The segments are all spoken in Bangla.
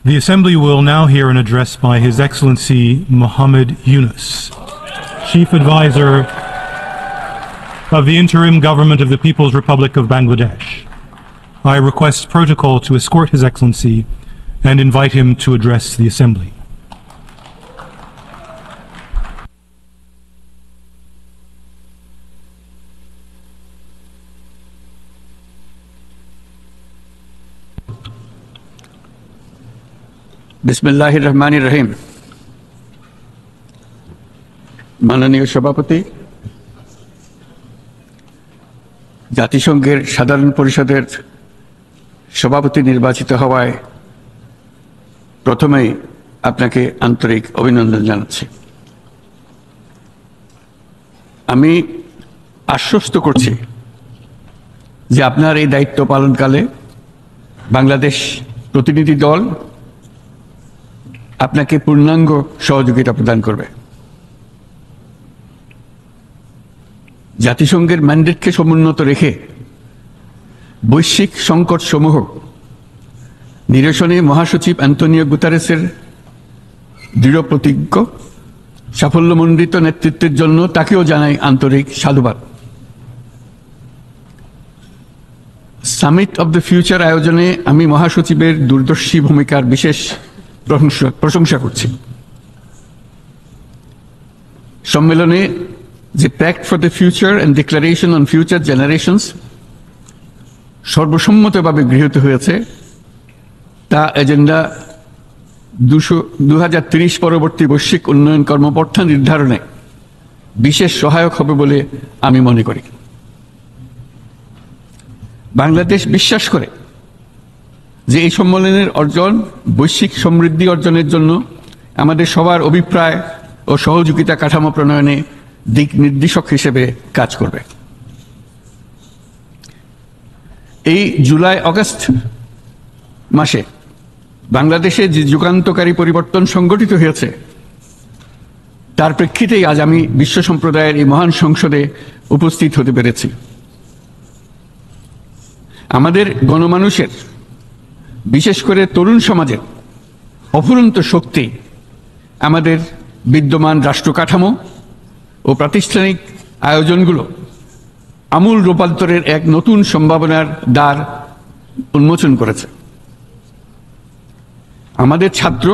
The Assembly will now hear an address by His Excellency Muhammad Yunus, Chief Advisor of the Interim Government of the People's Republic of Bangladesh. I request protocol to escort His Excellency and invite him to address the Assembly. বিসমিল্লাহির রহমানির রহিম। মাননীয় সভাপতি, জাতিসংঘের সাধারণ পরিষদের সভাপতি নির্বাচিত হওয়ায় প্রথমেই আপনাকে আন্তরিক অভিনন্দন জানাচ্ছি। আমি আশ্বস্ত করছি যে আপনার এই দায়িত্ব পালনকালে বাংলাদেশ প্রতিনিধি দল আপনাকে পূর্ণাঙ্গ সহযোগিতা প্রদান করবে। জাতিসংঘের ম্যান্ডেটকে সমুন্নত রেখে বৈশ্বিক সংকট সমূহ নিরসনে মহাসচিব অ্যান্টোনিও গুতেরেসের দৃঢ় প্রতিজ্ঞ সাফল্যমণ্ডিত নেতৃত্বের জন্য তাকেও জানাই আন্তরিক সাধুবাদ। সামিট অব দ্য ফিউচার আয়োজনে আমি মহাসচিবের দূরদর্শী ভূমিকার বিশেষ প্রশংসা করছি। সম্মেলনে যে pact for the future and declaration on future generations সর্বসম্মতভাবে গৃহীত হয়েছে, তা এজেন্ডা 2030 পরবর্তী বৈশ্বিক উন্নয়ন কর্মপন্থা নির্ধারণে বিশেষ সহায়ক হবে বলে আমি মনে করি। বাংলাদেশ বিশ্বাস করে যে এই সম্মেলনের অর্জন বৈশ্বিক সমৃদ্ধি অর্জনের জন্য আমাদের সবার অভিপ্রায় ও সহযোগিতা কাঠামো প্রণয়নে দিক নির্দেশক হিসেবে কাজ করবে। এই জুলাই আগস্ট মাসে বাংলাদেশে যে যুগান্তকারী পরিবর্তন সংঘটিত হয়েছে তার প্রেক্ষিতেই আজ আমি বিশ্ব সম্প্রদায়ের এই মহান সংসদে উপস্থিত হতে পেরেছি। আমাদের গণমানুষের, বিশেষ করে তরুণ সমাজের অফুরন্ত শক্তি আমাদের বিদ্যমান রাষ্ট্র কাঠামো ও প্রাতিষ্ঠানিক আয়োজনগুলো আমূল রূপান্তরের এক নতুন সম্ভাবনার দ্বার উন্মোচন করেছে। আমাদের ছাত্র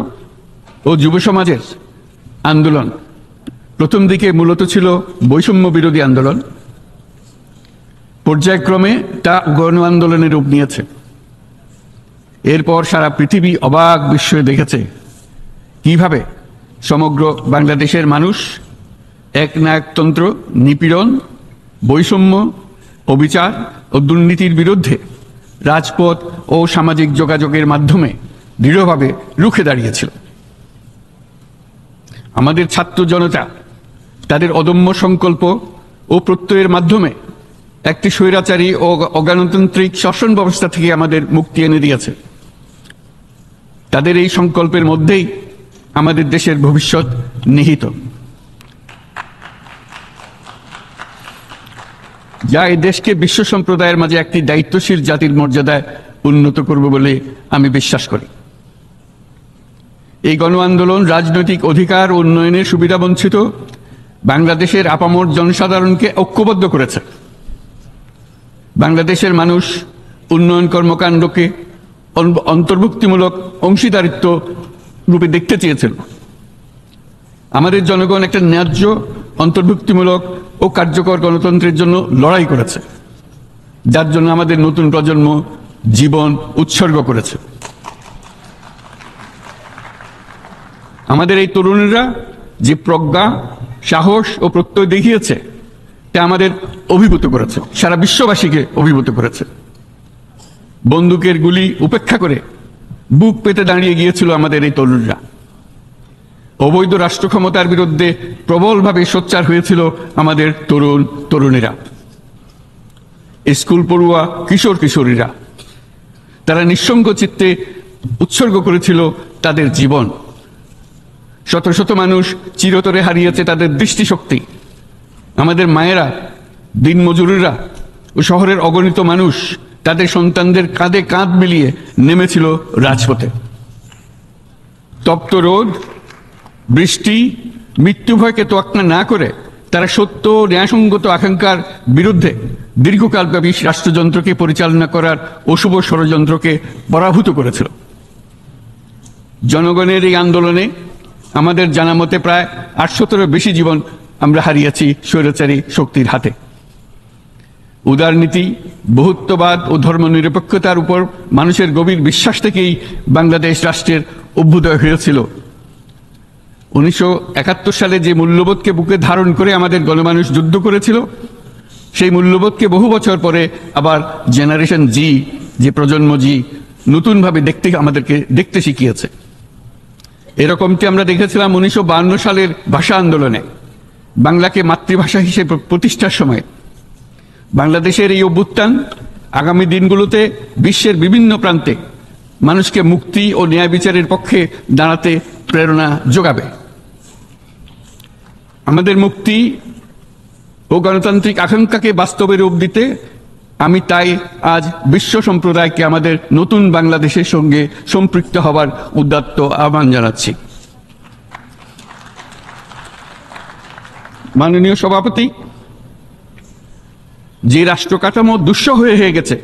ও যুব সমাজের আন্দোলন প্রথম দিকে মূলত ছিল বৈষম্য বিরোধী আন্দোলন, পর্যায়ক্রমে তা গণ আন্দোলনের রূপ নিয়েছে। এরপর সারা পৃথিবী অবাক বিস্ময়ে দেখেছে কিভাবে সমগ্র বাংলাদেশের মানুষ একনায়কতন্ত্র, নিপীড়ন, বৈষম্য, অবিচার ও দুর্নীতির বিরুদ্ধে রাজপথ ও সামাজিক যোগাযোগের মাধ্যমে দৃঢ়ভাবে রুখে দাঁড়িয়েছিল। আমাদের ছাত্র জনতা তাদের অদম্য সংকল্প ও প্রত্যয়ের মাধ্যমে একটি স্বৈরাচারী ও অগণতান্ত্রিক শাসন ব্যবস্থা থেকে আমাদের মুক্তি এনে দিয়েছে। তাদের এই সংকল্পের মধ্যেই আমাদের দেশের ভবিষ্যৎ নিহিত, যা এই দেশকে বিশ্ব সম্প্রদায়ের মাঝে একটি দায়িত্বশীল জাতির মর্যাদায় উন্নত করবে বলে আমি বিশ্বাস করি। এই গণ আন্দোলন রাজনৈতিক অধিকার ও উন্নয়নের সুবিধাবঞ্চিত বাংলাদেশের আপামর জনসাধারণকে ঐক্যবদ্ধ করেছে। বাংলাদেশের মানুষ উন্নয়ন কর্মকাণ্ডকে অন্তর্ভুক্তিমূলক অংশীদারিত্ব রূপে দেখতে চেয়েছিল। আমাদের জনগণ একটা ন্যায্য, অন্তর্ভুক্তিমূলক ও কার্যকর গণতন্ত্রের জন্য লড়াই করেছে, যার জন্য আমাদের নতুন প্রজন্ম জীবন উৎসর্গ করেছে। আমাদের এই তরুণীরা যে প্রজ্ঞা, সাহস ও প্রত্যয় দেখিয়েছে তা আমাদের অভিভূত করেছে, সারা বিশ্ববাসীকে অভিভূত করেছে। বন্দুকের গুলি উপেক্ষা করে বুক পেতে দাঁড়িয়ে গিয়েছিল আমাদের এই তরুণরা। অবৈধ রাষ্ট্র ক্ষমতার বিরুদ্ধে প্রবলভাবে সোচ্চার হয়েছিল আমাদের তরুণ তরুণীরা, স্কুল পড়ুয়া কিশোর কিশোরীরা। তারা নিঃসঙ্গ চিত্তে উৎসর্গ করেছিল তাদের জীবন। শত শত মানুষ চিরতরে হারিয়েছে তাদের দৃষ্টিশক্তি। আমাদের মায়েরা, দিনমজুরিরা ও শহরের অগণিত মানুষ তাদের সন্তানদের কাঁধে কাঁধ মিলিয়ে নেমেছিল রাজপথে। তপ্ত রোদ, বৃষ্টি, মৃত্যু ভয়কে তোয়াক্কা না করে তারা সত্য ন্যায়সঙ্গত আকাঙ্ক্ষার বিরুদ্ধে দীর্ঘকালব্যাপী রাষ্ট্রযন্ত্রকে পরিচালনা করার অশুভ ষড়যন্ত্রকে পরাভূত করেছিল। জনগণের এই আন্দোলনে আমাদের জানা মতে প্রায় 800-র বেশি জীবন আমরা হারিয়েছি স্বৈরাচারী শক্তির হাতে। উদারনীতি, বহুত্ববাদ ও ধর্মনিরপেক্ষতার উপর মানুষের গভীর বিশ্বাস থেকেই বাংলাদেশ রাষ্ট্রের অভ্যুদয় হয়েছিল। 1971 সালে যে মূল্যবোধকে বুকে ধারণ করে আমাদের গণমানুষ যুদ্ধ করেছিল, সেই মূল্যবোধকে বহু বছর পরে আবার জেনারেশন জি, যে প্রজন্ম জি, নতুনভাবে আমাদেরকে দেখতে শিখিয়েছে। এরকমটি আমরা দেখেছিলাম 1952 সালের ভাষা আন্দোলনে, বাংলাকে মাতৃভাষা হিসেবে প্রতিষ্ঠার সময়। বাংলাদেশের এই অভ্যুত্থান আগামী দিনগুলোতে বিশ্বের বিভিন্ন প্রান্তে মানুষকে মুক্তি ও ন্যায় বিচারের পক্ষে দাঁড়াতে প্রেরণা যোগাবে। আমাদের মুক্তি ও গণতান্ত্রিক আকাঙ্ক্ষাকে বাস্তবে রূপ দিতে আমি তাই আজ বিশ্ব সম্প্রদায়কে আমাদের নতুন বাংলাদেশের সঙ্গে সম্পৃক্ত হবার উদাত্ত আহ্বান জানাচ্ছি। মাননীয় সভাপতি, যে রাষ্ট্র কাঠামো দুঃসহ হয়ে গেছে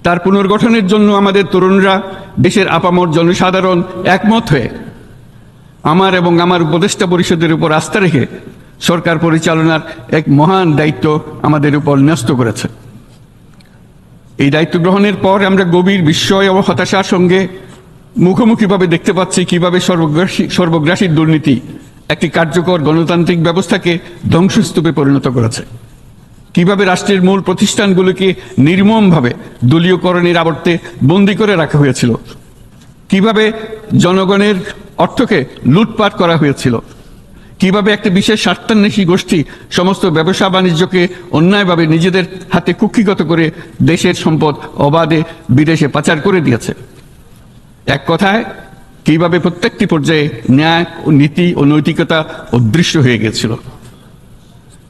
তার পুনর্গঠনের জন্য আমাদের তরুণরা, দেশের আপামর জনসাধারণ একমত হয়ে আমার এবং আমার উপদেষ্টা পরিষদের উপর আস্থা রেখে সরকার পরিচালনার এক মহান দায়িত্ব আমাদের উপর ন্যস্ত করেছে। এই দায়িত্ব গ্রহণের পর আমরা গভীর বিস্ময় ও হতাশার সঙ্গে মুখোমুখিভাবে দেখতে পাচ্ছি কিভাবে সর্বগ্রাসী দুর্নীতি একটি কার্যকর গণতান্ত্রিক ব্যবস্থাকে ধ্বংসস্তূপে পরিণত করেছে, কিভাবে রাষ্ট্রের মূল প্রতিষ্ঠানগুলোকে নির্মমভাবে দলীয়করণের আবর্তে বন্দী করে রাখা হয়েছিল, কিভাবে জনগণের অর্থকে লুটপাট করা হয়েছিল, কিভাবে একটি বিশেষ স্বার্থান্বেষী গোষ্ঠী সমস্ত ব্যবসা বাণিজ্যকে অন্যায়ভাবে নিজেদের হাতে কুক্ষিগত করে দেশের সম্পদ অবাধে বিদেশে পাচার করে দিয়েছে। এক কথায়, কিভাবে প্রত্যেকটি পর্যায়ে ন্যায় ও নীতি ও নৈতিকতা অদৃশ্য হয়ে গেছিল।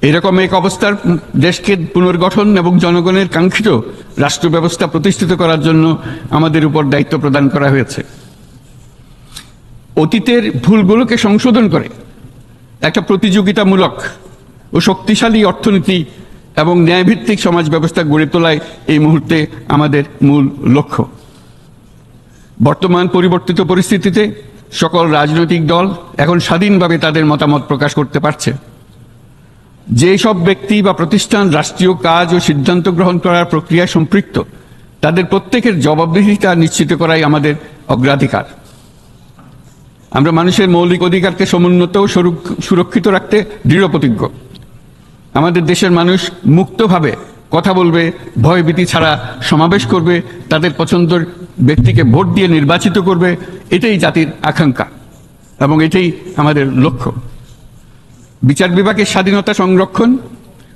এরকম এক অবস্থার দেশকে পুনর্গঠন এবং জনগণের কাঙ্ক্ষিত রাষ্ট্র ব্যবস্থা প্রতিষ্ঠিত করার জন্য আমাদের উপর দায়িত্ব প্রদান করা হয়েছে। অতীতের ভুলগুলোকে সংশোধন করে একটা প্রতিযোগিতামূলক ও শক্তিশালী অর্থনীতি এবং ন্যায়ভিত্তিক সমাজ ব্যবস্থা গড়ে তোলাই এই মুহূর্তে আমাদের মূল লক্ষ্য। বর্তমান পরিবর্তিত পরিস্থিতিতে সকল রাজনৈতিক দল এখন স্বাধীনভাবে তাদের মতামত প্রকাশ করতে পারছে। যেসব ব্যক্তি বা প্রতিষ্ঠান রাষ্ট্রীয় কাজ ও সিদ্ধান্ত গ্রহণ করার প্রক্রিয়ায় সম্পৃক্ত, তাদের প্রত্যেকের জবাবদিহিতা নিশ্চিত করাই আমাদের অগ্রাধিকার। আমরা মানুষের মৌলিক অধিকারকে সমুন্নত ও সুরক্ষিত রাখতে দৃঢ়প্রতিজ্ঞ। আমাদের দেশের মানুষ মুক্তভাবে কথা বলবে, ভয়ভীতি ছাড়া সমাবেশ করবে, তাদের পছন্দের ব্যক্তিকে ভোট দিয়ে নির্বাচিত করবে, এটাই জাতির আকাঙ্ক্ষা এবং এটাই আমাদের লক্ষ্য। বিচার বিভাগের স্বাধীনতা সংরক্ষণ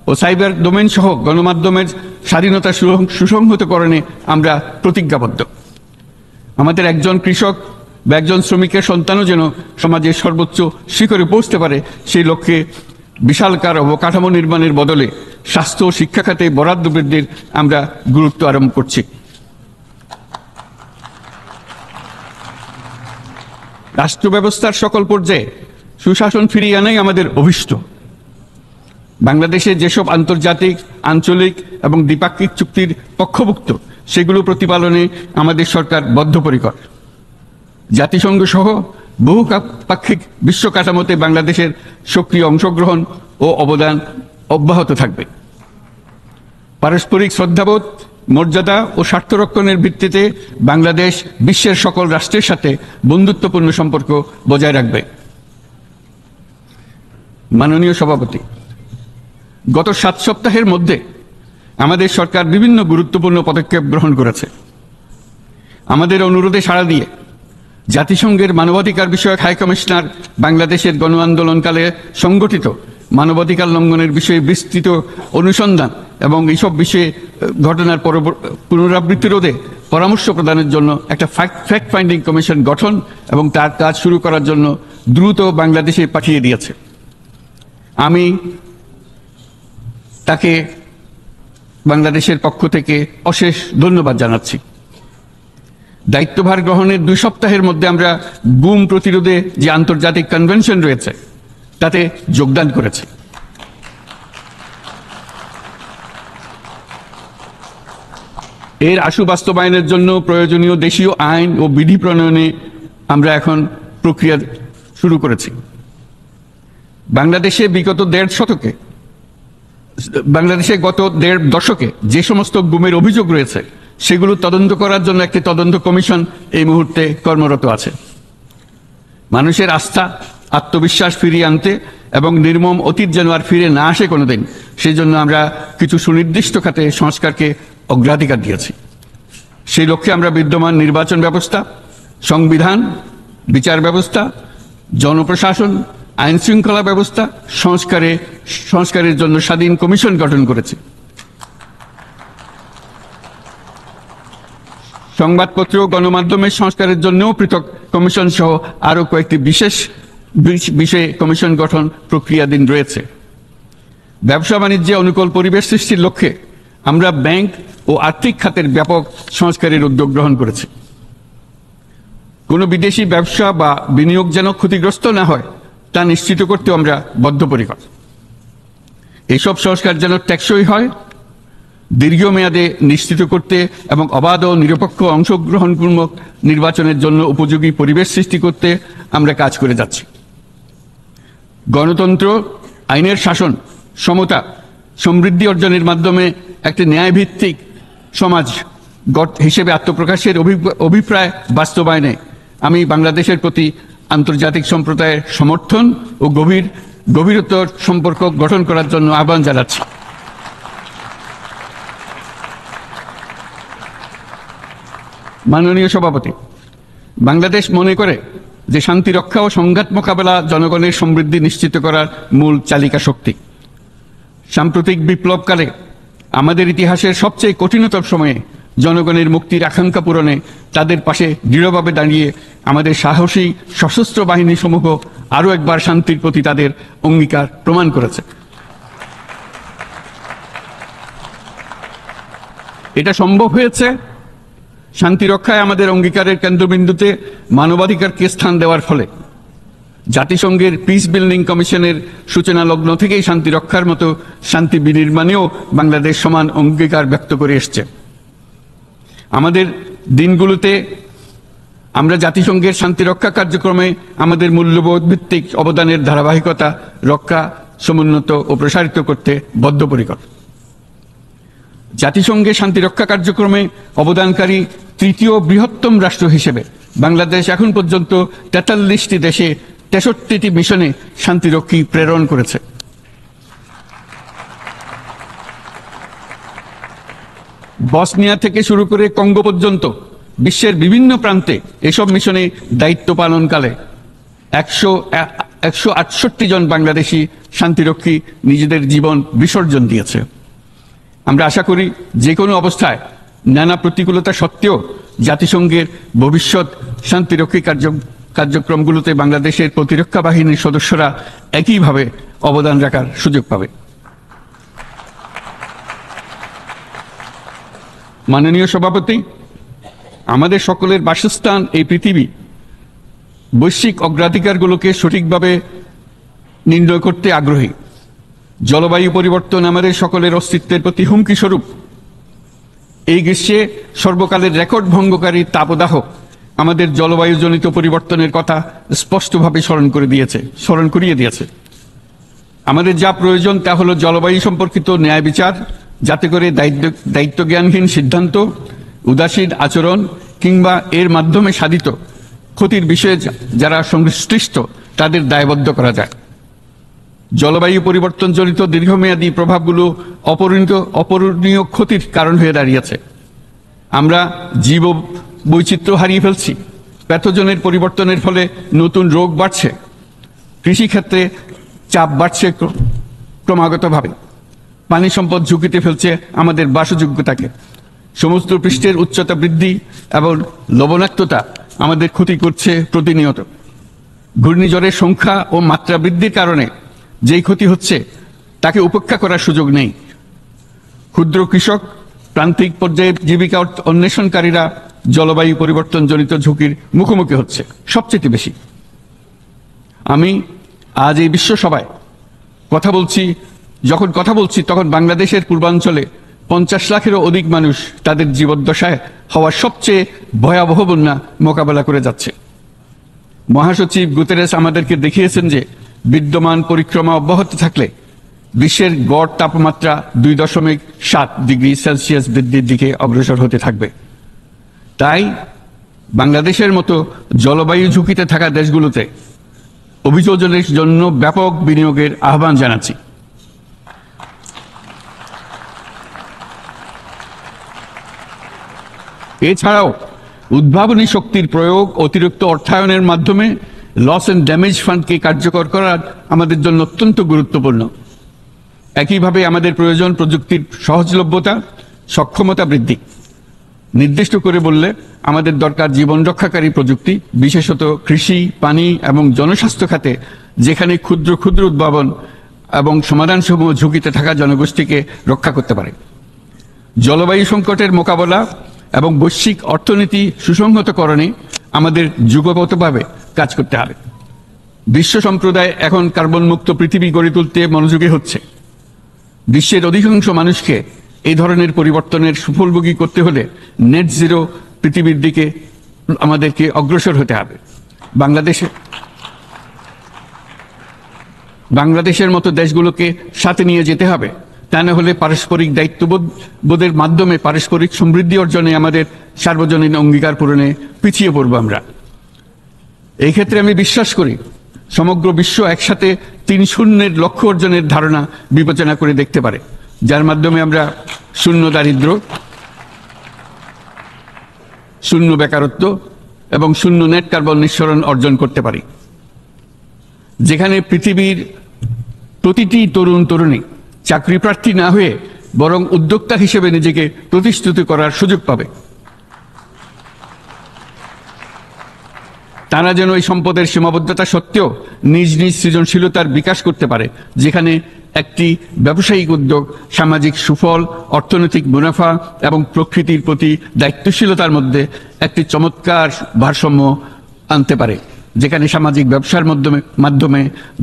ও সাইবার ডোমেন সহ গণমাধ্যমের স্বাধীনতা সুসংহতকরণে আমরা প্রতিজ্ঞাবদ্ধ। আমাদের একজন কৃষক বা একজন শ্রমিকের সন্তানও যেন সমাজের সর্বোচ্চ শিখরে পৌঁছতে পারে, সেই লক্ষ্যে বিশালকার অবকাঠামো নির্মাণের বদলে স্বাস্থ্য ও শিক্ষা খাতে বরাদ্দ বৃদ্ধির আমরা গুরুত্ব আরোপ করছি। রাষ্ট্র ব্যবস্থার সকল পর্যায়ে সুশাসন ফিরিয়ে আনাই আমাদের অভীষ্ট। বাংলাদেশে যেসব আন্তর্জাতিক, আঞ্চলিক এবং দ্বিপাক্ষিক চুক্তির পক্ষভুক্ত, সেগুলো প্রতিপালনে আমাদের সরকার বদ্ধপরিকর। জাতিসংঘ সহ বহুপাক্ষিক বিশ্ব কাঠামোতে বাংলাদেশের সক্রিয় অংশগ্রহণ ও অবদান অব্যাহত থাকবে। পারস্পরিক শ্রদ্ধাবোধ, মর্যাদা ও স্বার্থরক্ষণের ভিত্তিতে বাংলাদেশ বিশ্বের সকল রাষ্ট্রের সাথে বন্ধুত্বপূর্ণ সম্পর্ক বজায় রাখবে। মাননীয় সভাপতি, গত 7 সপ্তাহের মধ্যে আমাদের সরকার বিভিন্ন গুরুত্বপূর্ণ পদক্ষেপ গ্রহণ করেছে। আমাদের অনুরোধে সাড়া দিয়ে জাতিসংঘের মানবাধিকার বিষয়ক হাই কমিশনার বাংলাদেশের গণ আন্দোলনকালে সংগঠিত মানবাধিকার লঙ্ঘনের বিষয়ে বিস্তৃত অনুসন্ধান এবং এইসব বিষয়ে ঘটনার পুনরাবৃত্তি রোধে পরামর্শ প্রদানের জন্য একটা ফ্যাক্ট ফাইন্ডিং কমিশন গঠন এবং তার কাজ শুরু করার জন্য দ্রুত বাংলাদেশে পাঠিয়ে দিয়েছে। আমি তাকে বাংলাদেশের পক্ষ থেকে অশেষ ধন্যবাদ জানাচ্ছি। দায়িত্বভার গ্রহণের 2 সপ্তাহের মধ্যে আমরা গুম প্রতিরোধে যে আন্তর্জাতিক কনভেনশন রয়েছে তাতে যোগদান করেছি। এর আশু বাস্তবায়নের জন্য প্রয়োজনীয় দেশীয় আইন ও বিধি প্রণয়নে আমরা এখন প্রক্রিয়া শুরু করেছি। বাংলাদেশে গত 1.5 দশকে যে সমস্ত গুমের অভিযোগ রয়েছে সেগুলো তদন্ত করার জন্য একটি তদন্ত কমিশন এই মুহূর্তে কর্মরত আছে। মানুষের আস্থা আত্মবিশ্বাস ফিরিয়ে আনতে এবং নির্মম অতীত যেন আর ফিরে না আসে কোনোদিন, সেই জন্য আমরা কিছু সুনির্দিষ্ট খাতে সংস্কারকে অগ্রাধিকার দিয়েছি। সেই লক্ষ্যে আমরা বিদ্যমান নির্বাচন ব্যবস্থা, সংবিধান, বিচার ব্যবস্থা, জনপ্রশাসন, আইন শৃঙ্খলা ব্যবস্থা সংস্কারের জন্য স্বাধীন কমিশন গঠন করেছি। সংবাদপত্র ও গণমাধ্যমের সংস্কারের জন্যও পৃথক কমিশন সহ আরো কয়েকটি বিশেষ বিষয়ে কমিশন গঠন প্রক্রিয়াধীন রয়েছে। ব্যবসা বাণিজ্যে অনুকূল পরিবেশ সৃষ্টির লক্ষ্যে আমরা ব্যাংক ও আর্থিক খাতের ব্যাপক সংস্কারের উদ্যোগ গ্রহণ করেছি। কোনো বিদেশি ব্যবসা বা বিনিয়োগ যেন ক্ষতিগ্রস্ত না হয় তা নিশ্চিত করতে আমরা বদ্ধপরিকর। এইসব সংস্কার যেন টেকসই হয়, দীর্ঘমেয়াদে নিশ্চিত করতে এবং অবাধ ও নিরপেক্ষ অংশগ্রহণমূলক নির্বাচনের জন্য উপযোগী পরিবেশ সৃষ্টি করতে আমরা কাজ করে যাচ্ছি। গণতন্ত্র, আইনের শাসন, সমতা, সমৃদ্ধি অর্জনের মাধ্যমে একটি ন্যায়ভিত্তিক সমাজ হিসেবে আত্মপ্রকাশের অভিপ্রায় বাস্তবায়নে আমি বাংলাদেশের প্রতি আন্তর্জাতিক সম্প্রদায়ের সমর্থন ও গভীরতর সম্পর্ক গঠন করার জন্য আহ্বান জানাচ্ছি। মাননীয় সভাপতি, বাংলাদেশ মনে করে যে শান্তি রক্ষা ও সংঘাত মোকাবেলা জনগণের সমৃদ্ধি নিশ্চিত করার মূল চালিকা শক্তি। সাম্প্রতিক বিপ্লবকালে আমাদের ইতিহাসের সবচেয়ে কঠিনতম সময়ে জনগণের মুক্তির আকাঙ্ক্ষা পূরণে তাদের পাশে দৃঢ়ভাবে দাঁড়িয়ে আমাদের সাহসী সশস্ত্র বাহিনী সমূহ আরও একবার শান্তির প্রতি তাদের অঙ্গীকার প্রমাণ করেছে। এটা সম্ভব হয়েছে শান্তি রক্ষায় আমাদের অঙ্গীকারের কেন্দ্রবিন্দুতে মানবাধিকারকে স্থান দেওয়ার ফলে। জাতিসংঘের পিস বিল্ডিং কমিশনের সূচনা লগ্ন থেকেই শান্তি রক্ষার মতো শান্তি বিনির্মাণেও বাংলাদেশ সমান অঙ্গীকার ব্যক্ত করে এসছে। আমাদের দিনগুলোতে আমরা জাতিসংঘের শান্তি রক্ষা কার্যক্রমে আমাদের মূল্যবোধ ভিত্তিক অবদানের ধারাবাহিকতা রক্ষা, সমুন্নত ও প্রসারিত করতে বদ্ধপরিকর। জাতিসংঘের শান্তি রক্ষা কার্যক্রমে অবদানকারী তৃতীয় বৃহত্তম রাষ্ট্র হিসেবে বাংলাদেশ এখন পর্যন্ত 43টি দেশে 63টি মিশনে শান্তিরক্ষী প্রেরণ করেছে। বসনিয়া থেকে শুরু করে কঙ্গো পর্যন্ত বিশ্বের বিভিন্ন প্রান্তে এসব মিশনে দায়িত্ব পালনকালে 168 জন বাংলাদেশি শান্তিরক্ষী নিজেদের জীবন বিসর্জন দিয়েছে। আমরা আশা করি যে কোনো অবস্থায় নানা প্রতিকূলতা সত্ত্বেও জাতিসংঘের ভবিষ্যৎ শান্তিরক্ষী কার্যক্রমগুলোতে বাংলাদেশের প্রতিরক্ষা বাহিনীর সদস্যরা একইভাবে অবদান রাখার সুযোগ পাবে। মাননীয় সভাপতি, আমাদের সকলের বাসস্থান এই পৃথিবী। বৈশ্বিক অগ্রাধিকারগুলোকে সঠিকভাবে নির্ণয় করতে আগ্রহী। জলবায়ু পরিবর্তন আমাদের সকলের অস্তিত্বের প্রতি হুমকি স্বরূপ। এই গ্রীষ্মে সর্বকালের রেকর্ড ভঙ্গকারী তাপদাহ আমাদের জলবায়ুজনিত পরিবর্তনের কথা স্পষ্টভাবে স্মরণ করিয়ে দিয়েছে। আমাদের যা প্রয়োজন তা হলো জলবায়ু সম্পর্কিত ন্যায় বিচার, যাতে করে দায়িত্বজ্ঞানহীন সিদ্ধান্ত, উদাসীন আচরণ কিংবা এর মাধ্যমে সাধিত ক্ষতির বিষয়ে যারা সংশ্লিষ্ট তাদের দায়বদ্ধ করা যায়। জলবায়ু পরিবর্তনজনিত দীর্ঘমেয়াদী প্রভাবগুলো অপূরণীয় ক্ষতির কারণ হয়ে দাঁড়িয়েছে। আমরা জীব বৈচিত্র্য হারিয়ে ফেলছি। প্যাথোজেনের পরিবর্তনের ফলে নতুন রোগ বাড়ছে। কৃষিক্ষেত্রে চাপ বাড়ছে ক্রমাগতভাবে। পানি সম্পদ ঝুঁকিতে ফেলছে আমাদের বাসযোগ্যতাকে। সমুদ্র পৃষ্ঠের উচ্চতা বৃদ্ধি এবং লবণাক্ততা আমাদের ক্ষতি করছে প্রতিনিয়ত। ঘূর্ণিঝড়ের সংখ্যা ও মাত্রা বৃদ্ধির কারণে যেই ক্ষতি হচ্ছে তাকে উপেক্ষা করার সুযোগ নেই। ক্ষুদ্র কৃষক, প্রান্তিক পর্যায়ে জীবিকা অন্বেষণকারীরা, জলবায়ু পরিবর্তনজনিত ঝুঁকির মুখোমুখি হচ্ছে সবচেয়ে বেশি। আমি আজ এই বিশ্ব সভায় যখন কথা বলছি তখন বাংলাদেশের পূর্বাঞ্চলে 50 লাখেরও অধিক মানুষ তাদের জীবদ্দশায় হওয়া সবচেয়ে ভয়াবহ বন্যা মোকাবেলা করে যাচ্ছে। মহাসচিব গুতেরেস আমাদেরকে দেখিয়েছেন যে বিদ্যমান পরিক্রমা অব্যাহত থাকলে বিশ্বের গড় তাপমাত্রা 2.7 ডিগ্রি সেলসিয়াস বৃদ্ধির দিকে অগ্রসর হতে থাকবে। তাই বাংলাদেশের মতো জলবায়ু ঝুঁকিতে থাকা দেশগুলোতে অভিযোজনের জন্য ব্যাপক বিনিয়োগের আহ্বান জানাচ্ছি। এছাড়াও উদ্ভাবনী শক্তির প্রয়োগ, অতিরিক্ত অর্থায়নের মাধ্যমে লস এন্ড ড্যামেজ ফান্ডকে কার্যকর করা আমাদের জন্য অত্যন্ত গুরুত্বপূর্ণ। একইভাবে আমাদের প্রয়োজন প্রযুক্তির সহজলভ্যতা, সক্ষমতা বৃদ্ধি। নির্দিষ্ট করে বললে আমাদের দরকার জীবন রক্ষাকারী প্রযুক্তি, বিশেষত কৃষি, পানি এবং জনস্বাস্থ্য খাতে, যেখানে ক্ষুদ্র ক্ষুদ্র উদ্ভাবন এবং সমাধানসমূহ ঝুঁকিতে থাকা জনগোষ্ঠীকে রক্ষা করতে পারে। জলবায়ু সংকটের মোকাবেলা এবং বৈশ্বিক অর্থনীতি সুসংহতকরণে আমাদের যুগপতভাবে কাজ করতে হবে। বিশ্ব সম্প্রদায় এখন কার্বন মুক্ত পৃথিবী গড়ে তুলতে মনোযোগী হচ্ছে। বিশ্বের অধিকাংশ মানুষকে এই ধরনের পরিবর্তনের সুফলভোগী করতে হলে নেট জিরো পৃথিবীর দিকে আমাদেরকে অগ্রসর হতে হবে। বাংলাদেশের মতো দেশগুলোকে সাথে নিয়ে যেতে হবে। তা না হলে পারস্পরিক দায়িত্ববোধের মাধ্যমে পারস্পরিক সমৃদ্ধি অর্জনে আমাদের সার্বজনীন অঙ্গীকার পূরণে পিছিয়ে পড়ব আমরা। এই ক্ষেত্রে আমি বিশ্বাস করি সমগ্র বিশ্ব একসাথে 3-0 লক্ষ্য অর্জনের ধারণা বিবেচনা করে দেখতে পারে, যার মাধ্যমে আমরা শূন্য দারিদ্র্য, শূন্য বেকারত্ব এবং শূন্য নেট কার্বন নিঃসরণ অর্জন করতে পারি। যেখানে পৃথিবীর প্রতিটি তরুণ তরুণী চাকরি প্রার্থী না হয়ে বরং উদ্যোক্তা হিসেবে নিজেকে প্রতিষ্ঠিত করার সুযোগ পাবে। তারা যেন এই সম্পদের সীমাবদ্ধতা সত্ত্বেও নিজ নিজ সৃজনশীলতার বিকাশ করতে পারে, যেখানে একটি ব্যবসায়িক উদ্যোগ সামাজিক সুফল, অর্থনৈতিক মুনাফা এবং প্রকৃতির প্রতি দায়িত্বশীলতার মধ্যে একটি চমৎকার ভারসাম্য আনতে পারে, যেখানে সামাজিক ব্যবসার মাধ্যমে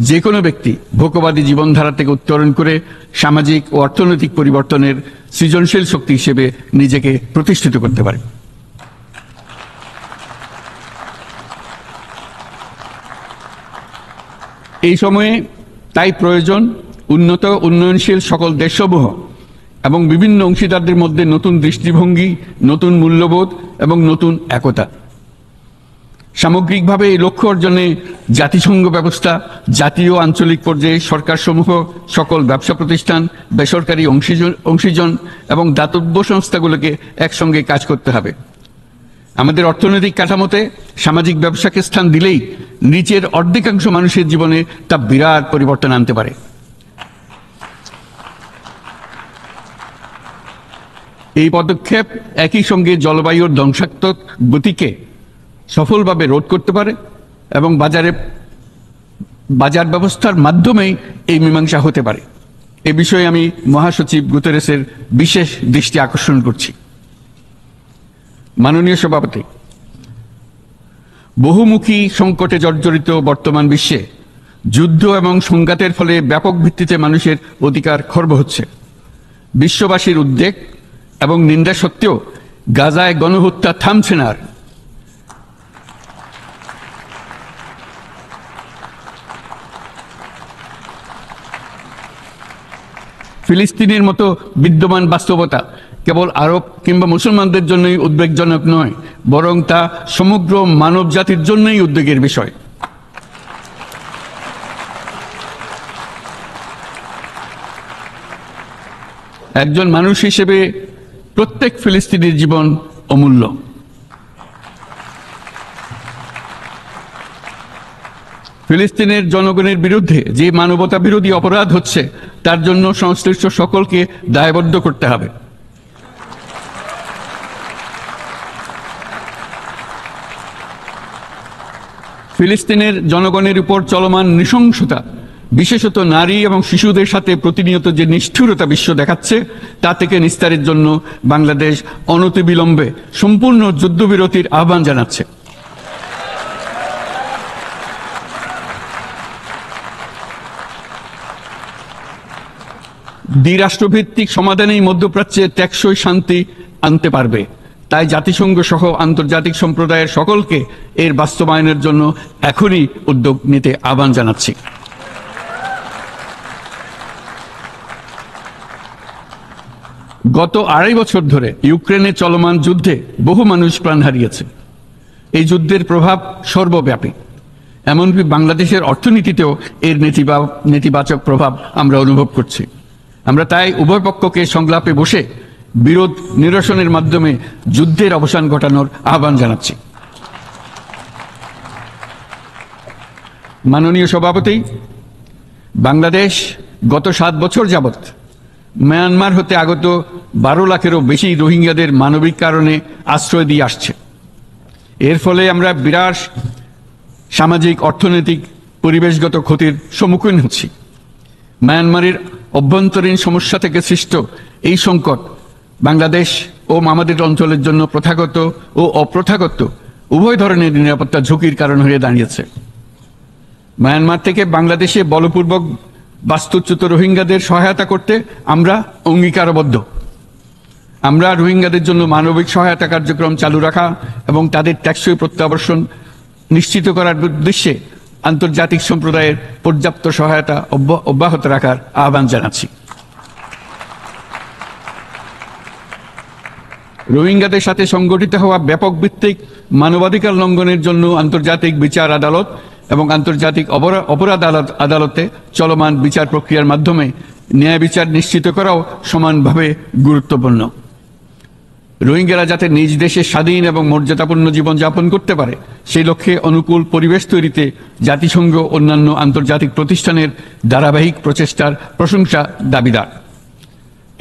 যে কোনো ব্যক্তি ভোগবাদী জীবনধারা থেকে উত্তরণ করে সামাজিক ও অর্থনৈতিক পরিবর্তনের সৃজনশীল শক্তি হিসেবে নিজেকে প্রতিষ্ঠিত করতে পারে। এই সময়ে তাই প্রয়োজন উন্নত উন্নয়নশীল সকল দেশসমূহ এবং বিভিন্ন অংশীদারদের মধ্যে নতুন দৃষ্টিভঙ্গি, নতুন মূল্যবোধ এবং নতুন একতা। সামগ্রিকভাবে এই লক্ষ্য অর্জনে জাতিসংঘ ব্যবস্থা, জাতীয় আঞ্চলিক পর্যায়ে সরকারসমূহ, সকল ব্যবসা প্রতিষ্ঠান, বেসরকারি অংশীজন এবং দাতব্য সংস্থাগুলোকে একসঙ্গে কাজ করতে হবে। আমাদের অর্থনৈতিক কাঠামোতে সামাজিক ব্যবসাকে স্থান দিলেই নিচের অর্ধেকাংশ মানুষের জীবনে তা বিরাট পরিবর্তন আনতে পারে। এই পদক্ষেপ একই সঙ্গে জলবায়ুর ধ্বংসাত্মক গতিকে সফলভাবে রোধ করতে পারে এবং বাজার ব্যবস্থার মাধ্যমেই এই মীমাংসা হতে পারে। এ বিষয়ে আমি মহাসচিব গুতেরেসের বিশেষ দৃষ্টি আকর্ষণ করছি। মাননীয় সভাপতি, বহুমুখী সংকটে জর্জরিত বর্তমান বিশ্বে যুদ্ধ এবং সংঘাতের ফলে ব্যাপক ভিত্তিতে মানুষের অধিকার খর্ব হচ্ছে। বিশ্ববাসীর উদ্বেগ এবং নিন্দা সত্ত্বেও গাজায় গণহত্যা থামছে না। ফিলিস্তিনের মতো বিদ্যমান বাস্তবতা কেবল আরব কিংবা মুসলমানদের জন্যই উদ্বেগজনক নয়, বরং তা সমগ্র মানব জাতির জন্যই উদ্বেগের বিষয়। একজন মানুষ হিসেবে প্রত্যেক ফিলিস্তিনির জীবন অমূল্য। ফিলিস্তিনের জনগণের বিরুদ্ধে যে মানবতা বিরোধী অপরাধ হচ্ছে তার জন্য সংশ্লিষ্ট সকলকে দায়বদ্ধ করতে হবে। ফিলিস্তিনের জনগণের উপর চলমান নৃশংসতা বিশেষত নারী এবং শিশুদের সাথে প্রতিনিয়ত যে নিষ্ঠুরতা বিশ্ব দেখাচ্ছে তা থেকে নিস্তারের জন্য বাংলাদেশ অনতিবিলম্বে সম্পূর্ণ যুদ্ধবিরতির আহ্বান জানাচ্ছে। দ্বিরাষ্ট্রভিত্তিক সমাধানেই মধ্যপ্রাচ্যে টেকসই শান্তি আনতে পারবে। তাই জাতিসংঘ সহ আন্তর্জাতিক সম্প্রদায়ের সকলকে এর বাস্তবায়নের জন্য এখনই উদ্যোগ নিতে আহ্বান জানাচ্ছি। গত 2.5 বছর ধরে ইউক্রেনে চলমান যুদ্ধে বহু মানুষ প্রাণ হারিয়েছে। এই যুদ্ধের প্রভাব সর্বব্যাপী, এমনকি বাংলাদেশের অর্থনীতিতেও এর নেতিবাচক প্রভাব আমরা অনুভব করছি। আমরা তাই উভয় পক্ষকে সংলাপে বসে বিরোধ নিরসনের মাধ্যমে যুদ্ধের অবসান ঘটানোর আহ্বান জানাচ্ছি। মাননীয় সভাপতি, বাংলাদেশ গত 7 বছর যাবৎ মায়ানমার হতে আগত 12 লাখেরও বেশি রোহিঙ্গাদের মানবিক কারণে আশ্রয় দিয়ে আসছে। এর ফলে আমরা বিরাট সামাজিক, অর্থনৈতিক, পরিবেশগত ক্ষতির সম্মুখীন হচ্ছি। মায়ানমারের অভ্যন্তরীণ সমস্যা থেকে সৃষ্ট এই সংকট বাংলাদেশ ও আমাদের অঞ্চলের জন্য প্রথাগত ও অপ্রথাগত উভয় ধরনের নিরাপত্তা ঝুঁকির কারণ হয়ে দাঁড়িয়েছে। মায়ানমার থেকে বাংলাদেশে বলপূর্বক বাস্তুচ্যুত রোহিঙ্গাদের সহায়তা করতে আমরা অঙ্গীকারবদ্ধ। আমরা রোহিঙ্গাদের জন্য মানবিক সহায়তা কার্যক্রম চালু রাখা এবং তাদের টেকসই প্রত্যাবর্তন নিশ্চিত করার উদ্দেশ্যে আন্তর্জাতিক সম্প্রদায়ের পর্যাপ্ত সহায়তা অব্যাহত রাখার আহ্বান জানাচ্ছি। রোহিঙ্গাদের সাথে সংগঠিত হওয়া ব্যাপক ভিত্তিক মানবাধিকার লঙ্ঘনের জন্য আন্তর্জাতিক বিচার আদালত এবং আন্তর্জাতিক অপরাধ আদালতে চলমান বিচার প্রক্রিয়ার মাধ্যমে ন্যায় বিচার নিশ্চিত করাও সমানভাবে গুরুত্বপূর্ণ। রোহিঙ্গারা যাতে নিজ দেশে স্বাধীন এবং মর্যাদাপূর্ণ জীবনযাপন করতে পারে সেই লক্ষ্যে অনুকূল পরিবেশ তৈরিতে জাতিসংঘ অন্যান্য আন্তর্জাতিক প্রতিষ্ঠানের ধারাবাহিক প্রচেষ্টার প্রশংসা দাবিদার।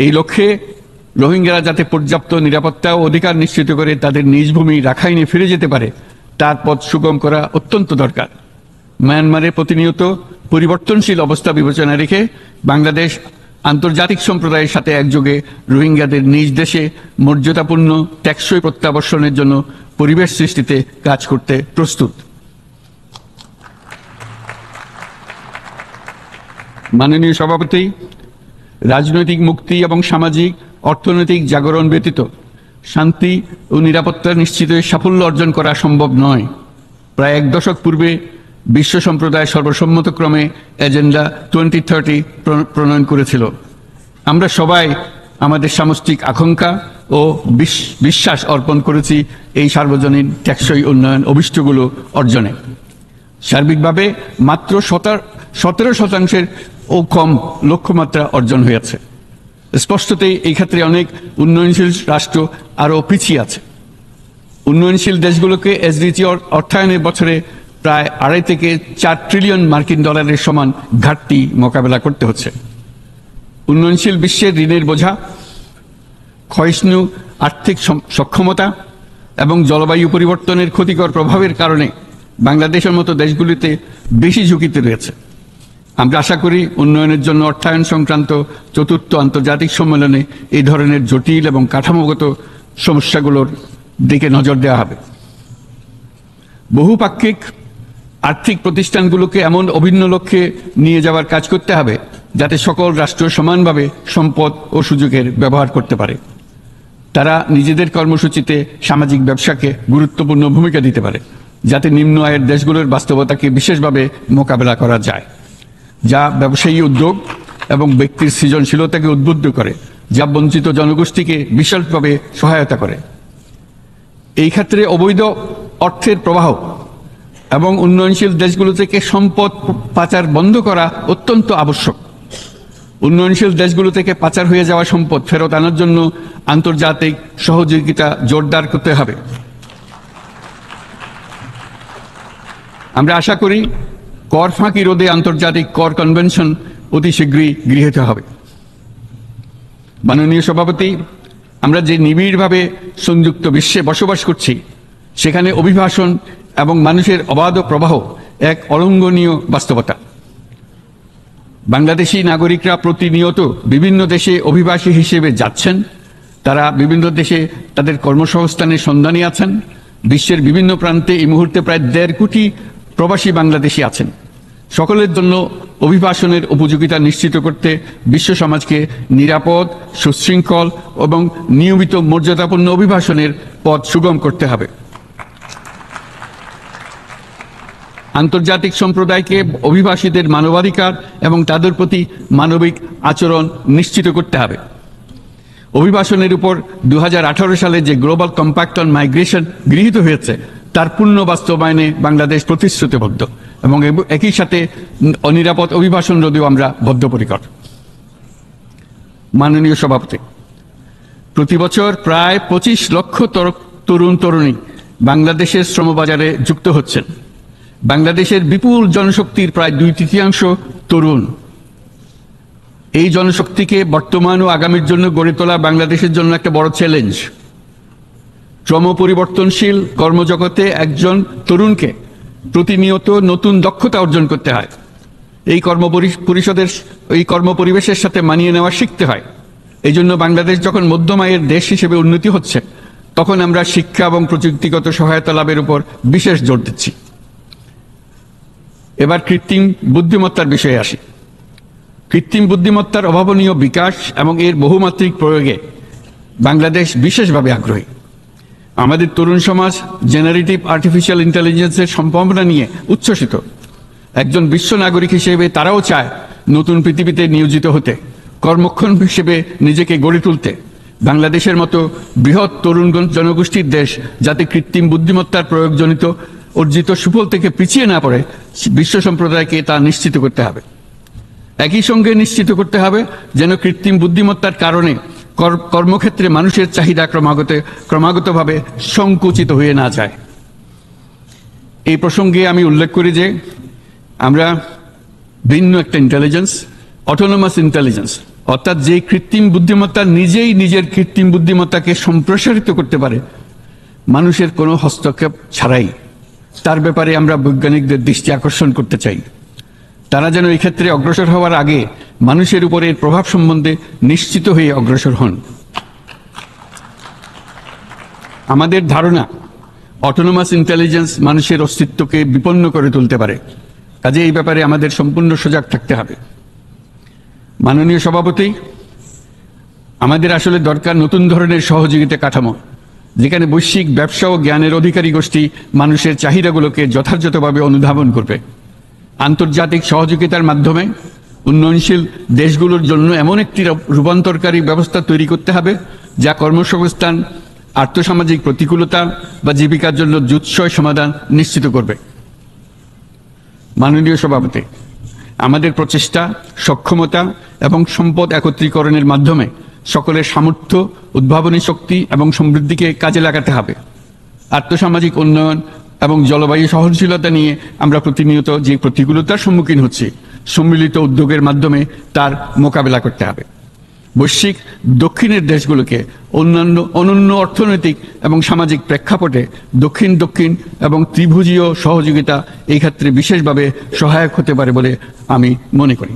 এই লক্ষ্যে রোহিঙ্গারা যাতে পর্যাপ্ত নিরাপত্তা ও অধিকার নিশ্চিত করে তাদের নিজ ভূমি রাখাইনে ফিরে যেতে পারে তার পথ সুগম করা অত্যন্ত দরকার। মায়ানমারে প্রতিনিয়ত পরিবর্তনশীল অবস্থা বিবেচনা রেখে বাংলাদেশ আন্তর্জাতিক সম্প্রদায়ের সাথে একযোগে রোহিঙ্গাদের নিজ দেশে মর্যাদাপূর্ণ টেকসই প্রত্যাবর্তনের জন্য পরিবেশ সৃষ্টিতে কাজ করতে প্রস্তুত। মাননীয় সভাপতি, রাজনৈতিক মুক্তি এবং সামাজিক অর্থনৈতিক জাগরণ ব্যতীত শান্তি ও নিরাপত্তা নিশ্চিতে সাফল্য অর্জন করা সম্ভব নয়। প্রায় 1 দশক পূর্বে বিশ্ব সম্প্রদায় সর্বসম্মতক্রমে এজেন্ডা 2030 প্রণয়ন করেছিল। আমরা সবাই আমাদের সামষ্টিক আকাঙ্ক্ষা ও বিশ্বাস অর্পণ করেছি এই সার্বজনীন টেকসই উন্নয়ন অভিষ্টগুলো অর্জনে। সার্বিকভাবে মাত্র 17% ও কম লক্ষ্যমাত্রা অর্জন হয়েছে। স্পষ্টতই এই ক্ষেত্রে অনেক উন্নয়নশীল রাষ্ট্র আরও পিছিয়ে আছে। উন্নয়নশীল দেশগুলোকে এসডিজি অর্থায়নের বছরে প্রায় 2.5 থেকে 4 ট্রিলিয়ন মার্কিন ডলারের সমান ঘাটতি মোকাবেলা করতে হচ্ছে। উন্নয়নশীল বিশ্বের ঋণের বোঝা, ক্ষয়িষ্ণু আর্থিক সক্ষমতা এবং জলবায়ু পরিবর্তনের ক্ষতিকর প্রভাবের কারণে বাংলাদেশের মতো দেশগুলিতে বেশি ঝুঁকিতে রয়েছে। আমরা আশা করি উন্নয়নের জন্য অর্থায়ন সংক্রান্ত 4র্থ আন্তর্জাতিক সম্মেলনে এই ধরনের জটিল এবং কাঠামোগত সমস্যাগুলোর দিকে নজর দেওয়া হবে। বহুপাক্ষিক আর্থিক প্রতিষ্ঠানগুলোকে এমন অভিন্ন লক্ষ্যে নিয়ে যাওয়ার কাজ করতে হবে যাতে সকল রাষ্ট্র সমানভাবে সম্পদ ও সুযোগের ব্যবহার করতে পারে। তারা নিজেদের কর্মসূচিতে সামাজিক ব্যবসাকে গুরুত্বপূর্ণ ভূমিকা দিতে পারে যাতে নিম্ন আয়ের দেশগুলোর বাস্তবতাকে বিশেষভাবে মোকাবেলা করা যায়, যা ব্যবসায়ী উদ্যোগ এবং ব্যক্তির সৃজনশীলতাকে উদ্বুদ্ধ করে, যা বঞ্চিত জনগোষ্ঠীকে বিশালভাবে সহায়তা করে। এই ক্ষেত্রে অবৈধ অর্থের প্রবাহ এবং উন্নয়নশীল দেশগুলো থেকে সম্পদ পাচার বন্ধ করা অত্যন্ত আবশ্যক। উন্নয়নশীল দেশগুলো থেকে পাচার হয়ে যাওয়া সম্পদ ফেরত আনার জন্য আন্তর্জাতিক সহযোগিতা জোরদার করতে হবে। আমরা আশা করি কর ফাঁকি রোধে আন্তর্জাতিক কর কনভেনশন অতি শীঘ্রই গৃহীত হবে। মাননীয় সভাপতি, আমরা যে নিবিড়ভাবে সংযুক্ত বিশ্বে বসবাস করছি সেখানে অভিবাসন এবং মানুষের অবাধ প্রবাহ এক অলঙ্ঘনীয় বাস্তবতা। বাংলাদেশি নাগরিকরা প্রতিনিয়ত বিভিন্ন দেশে অভিবাসী হিসেবে যাচ্ছেন। তারা বিভিন্ন দেশে তাদের কর্মসংস্থানের সন্ধানে আছেন। বিশ্বের বিভিন্ন প্রান্তে এই মুহূর্তে প্রায় 1.5 কোটি প্রবাসী বাংলাদেশি আছেন। সকলের জন্য অভিবাসনের উপযোগিতা নিশ্চিত করতে বিশ্ব সমাজকে নিরাপদ, সুশৃঙ্খল এবং নিয়মিত মর্যাদাপূর্ণ অভিবাসনের পথ সুগম করতে হবে। আন্তর্জাতিক সম্প্রদায়কে অভিবাসীদের মানবাধিকার এবং তাদের প্রতি মানবিক আচরণ নিশ্চিত করতে হবে। অভিবাসনের উপর 2018 সালে যে গ্লোবাল কম্প্যাক্ট অন মাইগ্রেশন গৃহীত হয়েছে তার পূর্ণ বাস্তবায়নে বাংলাদেশ প্রতিশ্রুতিবদ্ধ এবং একই সাথে অনিরাপদ অভিবাসন রোধেও আমরা বদ্ধপরিকর। মাননীয় সভাপতি, প্রতি বছর প্রায় 25 লক্ষ তরুণ তরুণী বাংলাদেশের শ্রমবাজারে যুক্ত হচ্ছেন। বাংলাদেশের বিপুল জনশক্তির প্রায় 2/3 তরুণ। এই জনশক্তিকে বর্তমান ও আগামীর জন্য গড়ে তোলা বাংলাদেশের জন্য একটা বড় চ্যালেঞ্জ। ক্রমপরিবর্তনশীল কর্মজগতে একজন তরুণকে প্রতিনিয়ত নতুন দক্ষতা অর্জন করতে হয়। এই কর্মপরিবেশের সাথে মানিয়ে নেওয়া শিখতে হয়। এই জন্য বাংলাদেশ যখন মধ্যম আয়ের দেশ হিসেবে উন্নতি হচ্ছে, তখন আমরা শিক্ষা এবং প্রযুক্তিগত সহায়তা লাভের উপর বিশেষ জোর দিচ্ছি। এবার কৃত্রিম বুদ্ধিমত্তার বিষয়ে আসি। কৃত্রিম বুদ্ধিমত্তার অভাবনীয় বিকাশ এবং এর বহুমাত্রিক প্রয়োগে বাংলাদেশ বিশেষভাবে আগ্রহী। আমাদের তরুণ সমাজ জেনারেটিভ আর্টিফিশিয়াল ইন্টেলিজেন্সের সম্ভাবনা নিয়ে উচ্ছ্বসিত। একজন বিশ্ব নাগরিক হিসেবে তারাও চায় নতুন পৃথিবীতে নিয়োজিত হতে, কর্মক্ষম হিসেবে নিজেকে গড়ে তুলতে। বাংলাদেশের মতো বৃহৎ তরুণ জনগোষ্ঠীর দেশ যাতে কৃত্রিম বুদ্ধিমত্তার প্রয়োগজনিত অর্জিত সুফল থেকে পিছিয়ে না পড়ে, বিশ্ব সম্প্রদায়কে তা নিশ্চিত করতে হবে। একই সঙ্গে নিশ্চিত করতে হবে যেন কৃত্রিম বুদ্ধিমত্তার কারণে কর্মক্ষেত্রে মানুষের চাহিদা ক্রমাগতভাবে সংকুচিত হয়ে না যায়। এই প্রসঙ্গে আমি উল্লেখ করি যে আমরা ভিন্ন একটা ইন্টেলিজেন্স, অটোনোমাস ইন্টেলিজেন্স, অর্থাৎ যে কৃত্রিম বুদ্ধিমত্তা নিজেই নিজের কৃত্রিম বুদ্ধিমত্তাকে সম্প্রসারিত করতে পারে মানুষের কোনো হস্তক্ষেপ ছাড়াই, তার ব্যাপারে আমরা বৈজ্ঞানিকদের দৃষ্টি আকর্ষণ করতে চাই। তারা যেন এই ক্ষেত্রে অগ্রসর হওয়ার আগে মানুষের উপরে এর প্রভাব সম্বন্ধে নিশ্চিত হয়ে অগ্রসর হন। আমাদের ধারণা অটোনোমাস ইন্টেলিজেন্স মানুষের অস্তিত্বকে বিপন্ন করে তুলতে পারে, কাজে এই ব্যাপারে আমাদের সম্পূর্ণ সজাগ থাকতে হবে। মাননীয় সভাপতি, আমাদের আসলে দরকার নতুন ধরনের সহযোগিতা কাঠামো, যেখানে বৈশ্বিক ব্যবসা ও জ্ঞানের অধিকারী গোষ্ঠী মানুষের চাহিদাগুলোকে যথাযথভাবে অনুধাবন করবে। আন্তর্জাতিক সহযোগিতার মাধ্যমে উন্নয়নশীল দেশগুলোর জন্য এমন একটি রূপান্তরকারী ব্যবস্থা তৈরি করতে হবে যা কর্মসংস্থান, আর্থসামাজিক প্রতিকূলতা বা জীবিকার জন্য যুৎসয় সমাধান নিশ্চিত করবে। মাননীয় সভাপতি, আমাদের প্রচেষ্টা, সক্ষমতা এবং সম্পদ একত্রীকরণের মাধ্যমে সকলের সামর্থ্য, উদ্ভাবনী শক্তি এবং সমৃদ্ধিকে কাজে লাগাতে হবে। আর্থসামাজিক উন্নয়ন এবং জলবায়ু সহনশীলতা নিয়ে আমরা প্রতিনিয়ত যে প্রতিকূলতার সম্মুখীন হচ্ছি, সম্মিলিত উদ্যোগের মাধ্যমে তার মোকাবেলা করতে হবে। বৈশ্বিক দক্ষিণের দেশগুলোকে অনন্য অর্থনৈতিক এবং সামাজিক প্রেক্ষাপটে দক্ষিণ দক্ষিণ এবং ত্রিভুজীয় সহযোগিতা এই ক্ষেত্রে বিশেষভাবে সহায়ক হতে পারে বলে আমি মনে করি।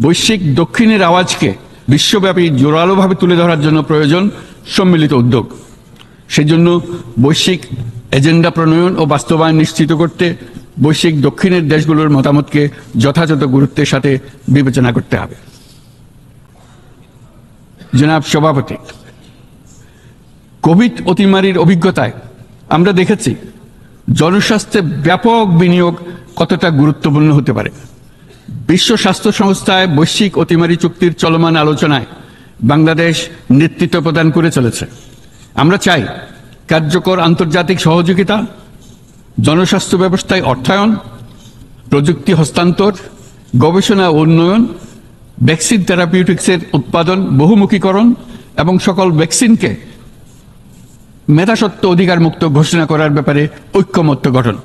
বৈশ্বিক দক্ষিণের আওয়াজকে বিশ্বব্যাপী জোরালোভাবে তুলে ধরার জন্য প্রয়োজন সম্মিলিত উদ্যোগ। সেজন্য বৈশ্বিক এজেন্ডা প্রণয়ন ও বাস্তবায়ন নিশ্চিত করতে বৈশ্বিক দক্ষিণের দেশগুলোর মতামতকে যথাযথ গুরুত্বের সাথে বিবেচনা করতে হবে। জনাব সভাপতি, কোভিড অতিমারির অভিজ্ঞতায় আমরা দেখেছি জনস্বাস্থ্যে ব্যাপক বিনিয়োগ কতটা গুরুত্বপূর্ণ হতে পারে। বিশ্ব স্বাস্থ্য সংস্থায় বৈশ্বিক অতিমারি চুক্তির চলমান আলোচনায় বাংলাদেশ নেতৃত্ব প্রদান করে চলেছে। আমরা চাই কার্যকর আন্তর্জাতিক সহযোগিতা, জনস্বাস্থ্য ব্যবস্থায় অর্থায়ন, প্রযুক্তি হস্তান্তর, গবেষণা ও উন্নয়ন, ভ্যাকসিন থেরাপিউটিক্সের উৎপাদন বহুমুখীকরণ এবং সকল ভ্যাকসিনকে মেধাস্বত্ব অধিকার মুক্ত ঘোষণা করার ব্যাপারে ঐক্যমত্য গঠন।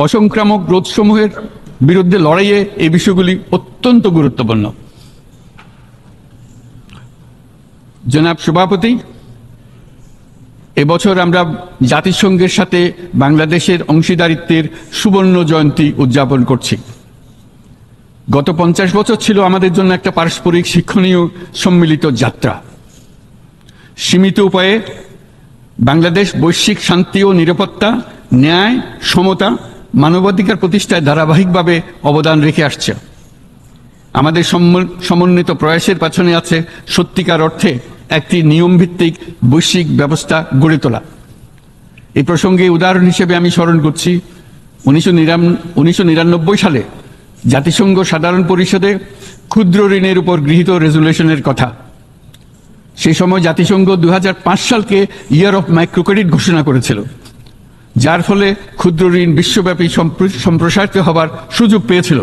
অসংক্রামক রোগসমূহের বিরুদ্ধে লড়াইয়ে এই বিষয়গুলি অত্যন্ত গুরুত্বপূর্ণ। জনাব সভাপতি, এবছর আমরা জাতিসংঘের সাথে বাংলাদেশের অংশীদারিত্বের সুবর্ণ জয়ন্তী উদযাপন করছি। গত 50 বছর ছিল আমাদের জন্য একটা পারস্পরিক শিক্ষণীয় সম্মিলিত যাত্রা। সীমিত উপায়ে বাংলাদেশ বৈশ্বিক শান্তি ও নিরাপত্তা, ন্যায়, সমতা, মানবাধিকার প্রতিষ্ঠায় ধারাবাহিকভাবে অবদান রেখে আসছে। আমাদের সমন্বিত প্রয়াসের পেছনে আছে সত্যিকার অর্থে একটি নিয়মভিত্তিক বৈশ্বিক ব্যবস্থা গড়ে তোলা। এই প্রসঙ্গে উদাহরণ হিসেবে আমি স্মরণ করছি 1999 সালে জাতিসংঘ সাধারণ পরিষদে ক্ষুদ্র ঋণের উপর গৃহীত রেজুলেশনের কথা। সেই সময় জাতিসংঘ 2005 সালকে ইয়ার অফ মাইক্রোক্রেডিট ঘোষণা করেছিল, যার ফলে ক্ষুদ্র ঋণ বিশ্বব্যাপী সম্প্রসারিত হবার সুযোগ পেয়েছিল।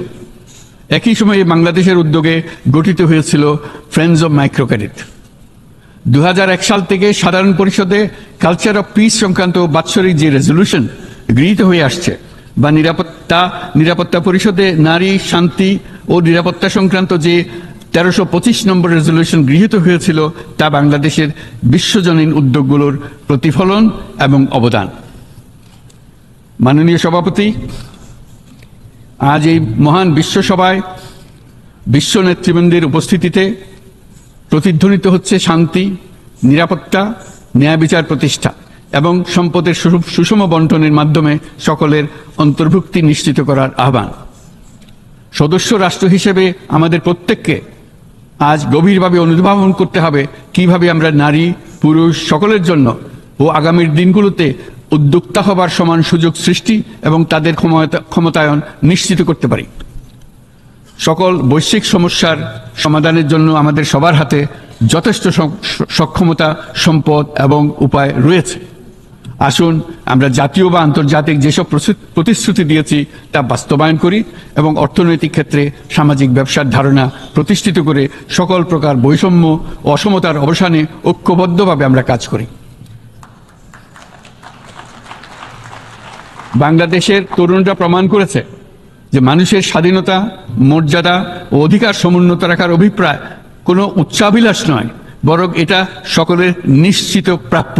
একই সময়ে বাংলাদেশের উদ্যোগে গঠিত হয়েছিল ফ্রেন্ডস অব মাইক্রোক্রেডিট। 2001 সাল থেকে সাধারণ পরিষদে কালচার অফ পিস সংক্রান্ত বাৎসরিক যে রেজলিউশন গৃহীত হয়ে আসছে, বা নিরাপত্তা পরিষদে নারী, শান্তি ও নিরাপত্তা সংক্রান্ত যে 1325 নম্বর রেজলিউশন গৃহীত হয়েছিল, তা বাংলাদেশের বিশ্বজনীন উদ্যোগগুলোর প্রতিফলন এবং অবদান। মাননীয় সভাপতি, আজ এই মহান বিশ্বসভায় বিশ্ব নেতৃবৃন্দের উপস্থিতিতে প্রতিধ্বনিত হচ্ছে শান্তি, নিরাপত্তা, ন্যায় বিচার প্রতিষ্ঠা এবং সম্পদের সুষম বন্টনের মাধ্যমে সকলের অন্তর্ভুক্তি নিশ্চিত করার আহ্বান। সদস্য রাষ্ট্র হিসেবে আমাদের প্রত্যেককে আজ গভীরভাবে অনুধাবন করতে হবে কিভাবে আমরা নারী, পুরুষ সকলের জন্য ও আগামীর দিনগুলোতে উদ্যোক্তা হবার সমান সুযোগ সৃষ্টি এবং তাদের ক্ষমতায়ন নিশ্চিত করতে পারি। সকল বৈশ্বিক সমস্যার সমাধানের জন্য আমাদের সবার হাতে যথেষ্ট সক্ষমতা, সম্পদ এবং উপায় রয়েছে। আসুন আমরা জাতীয় বা আন্তর্জাতিক যেসব প্রতিশ্রুতি দিয়েছি তা বাস্তবায়ন করি এবং অর্থনৈতিক ক্ষেত্রে সামাজিক ব্যবসার ধারণা প্রতিষ্ঠিত করে সকল প্রকার বৈষম্য ও অসমতার অবসানে ঐক্যবদ্ধভাবে আমরা কাজ করি। বাংলাদেশের তরুণরা প্রমাণ করেছে যে মানুষের স্বাধীনতা, মর্যাদা ও অধিকার সমুন্নত রাখার অভিপ্রায় কোনো উচ্চাভিলাষ নয়, বরং এটা সকলের নিশ্চিত প্রাপ্য।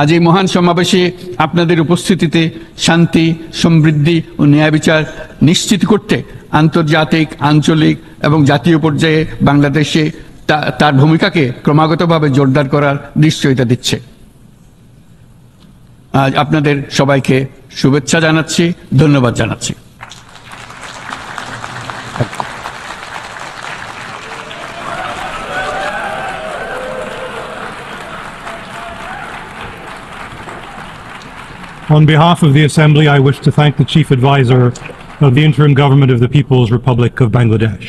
আজ এই মহান সমাবেশে আপনাদের উপস্থিতিতে শান্তি, সমৃদ্ধি ও ন্যায় বিচার নিশ্চিত করতে আন্তর্জাতিক, আঞ্চলিক এবং জাতীয় পর্যায়ে বাংলাদেশে তার ভূমিকাকে ক্রমাগতভাবে জোরদার করার নিশ্চয়তা দিচ্ছে। আজ আপনাদের সবাইকে শুভেচ্ছা জানাচ্ছি, ধন্যবাদ জানাচ্ছি। On behalf of the Assembly, I wish to thank the Chief Advisor of the Interim Government of the People's Republic of Bangladesh.